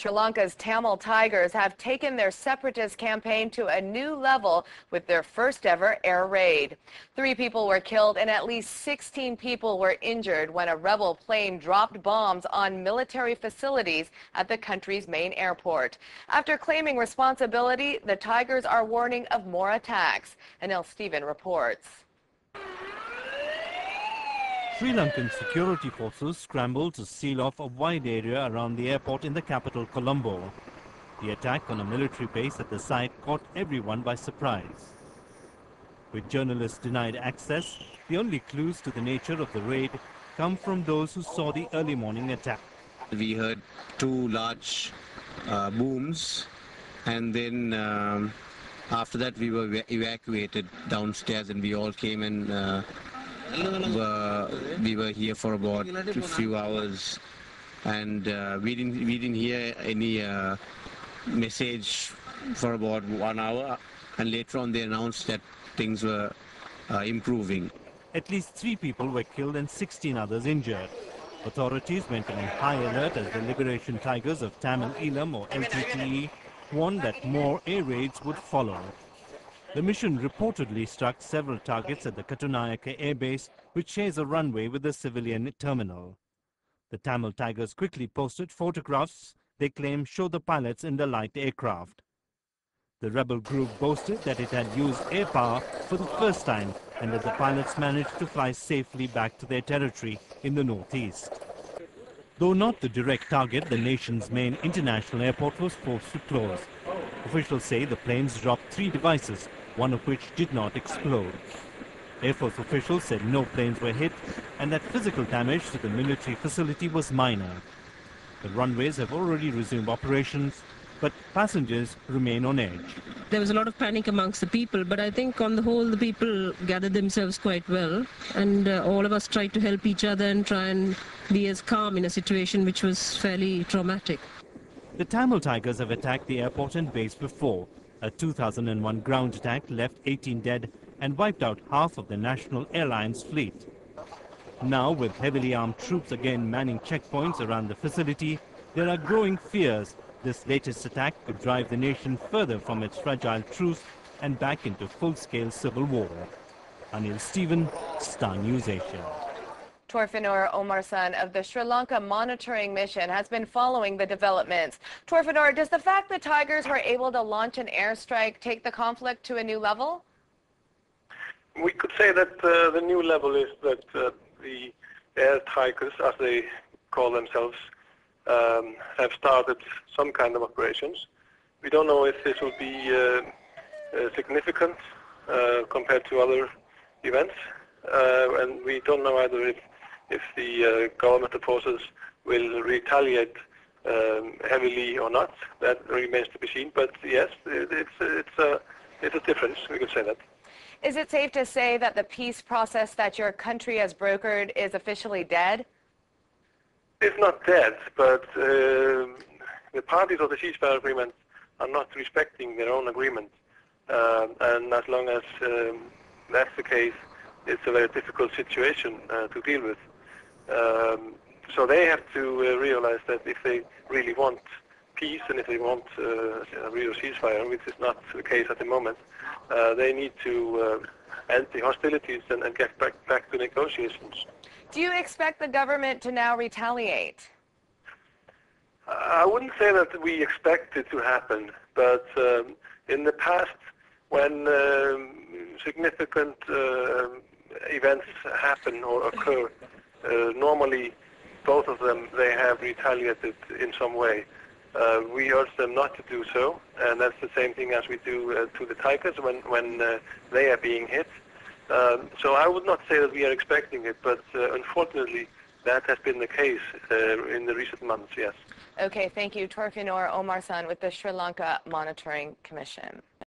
Sri Lanka's Tamil Tigers have taken their separatist campaign to a new level with their first ever air raid. 3 people were killed and at least 16 people were injured when a rebel plane dropped bombs on military facilities at the country's main airport. After claiming responsibility, the Tigers are warning of more attacks. Anil Stephen reports. Sri Lankan security forces scrambled to seal off a wide area around the airport in the capital, Colombo. The attack on a military base at the site caught everyone by surprise. With journalists denied access, the only clues to the nature of the raid come from those who saw the early morning attack. We heard 2 large booms, and then after that we were evacuated downstairs, and we all came and we were here for about a few hours, and we didn't hear any message for about 1 hour, and later on they announced that things were improving. At least 3 people were killed and 16 others injured. Authorities went on high alert as the Liberation Tigers of Tamil Eelam, or LTTE, warned that more air raids would follow. The mission reportedly struck several targets at the Katunayake Air Base, which shares a runway with the civilian terminal. The Tamil Tigers quickly posted photographs they claim show the pilots in the light aircraft. The rebel group boasted that it had used air power for the first time and that the pilots managed to fly safely back to their territory in the northeast. Though not the direct target, the nation's main international airport was forced to close. Officials say the planes dropped 3 devices, one of which did not explode. Air Force officials said no planes were hit and that physical damage to the military facility was minor. The runways have already resumed operations, but passengers remain on edge. There was a lot of panic amongst the people, but I think on the whole the people gathered themselves quite well, and all of us tried to help each other and try and be as calm in a situation which was fairly traumatic. The Tamil Tigers have attacked the airport and base before. A 2001 ground attack left 18 dead and wiped out half of the National Airlines fleet. Now, with heavily armed troops again manning checkpoints around the facility, there are growing fears this latest attack could drive the nation further from its fragile truce and back into full-scale civil war. Anil Stephen, Star News Asia. Torfinor Omarson of the Sri Lanka Monitoring Mission has been following the developments. Torfinor, does the fact the Tigers were able to launch an airstrike take the conflict to a new level? We could say that the new level is that the Air Tigers, as they call themselves, have started some kind of operations. We don't know if this will be significant compared to other events, and we don't know either if the governmental forces will retaliate heavily or not. That remains to be seen. But yes, it's a difference. We could say that. Is it safe to say that the peace process that your country has brokered is officially dead? It's not dead, but the parties of the ceasefire agreement are not respecting their own agreement. And as long as that's the case, it's a very difficult situation to deal with. So they have to realize that if they really want peace and if they want a real ceasefire, which is not the case at the moment, they need to end the hostilities and get back to negotiations. Do you expect the government to now retaliate? I wouldn't say that we expect it to happen, but in the past, when significant events happen or occur, normally both of them, they have retaliated in some way. We urge them not to do so, and that's the same thing as we do to the Tigers when they are being hit. So I would not say that we are expecting it, but unfortunately that has been the case in the recent months, yes. Okay, thank you. Torfinor Omarson with the Sri Lanka Monitoring Commission.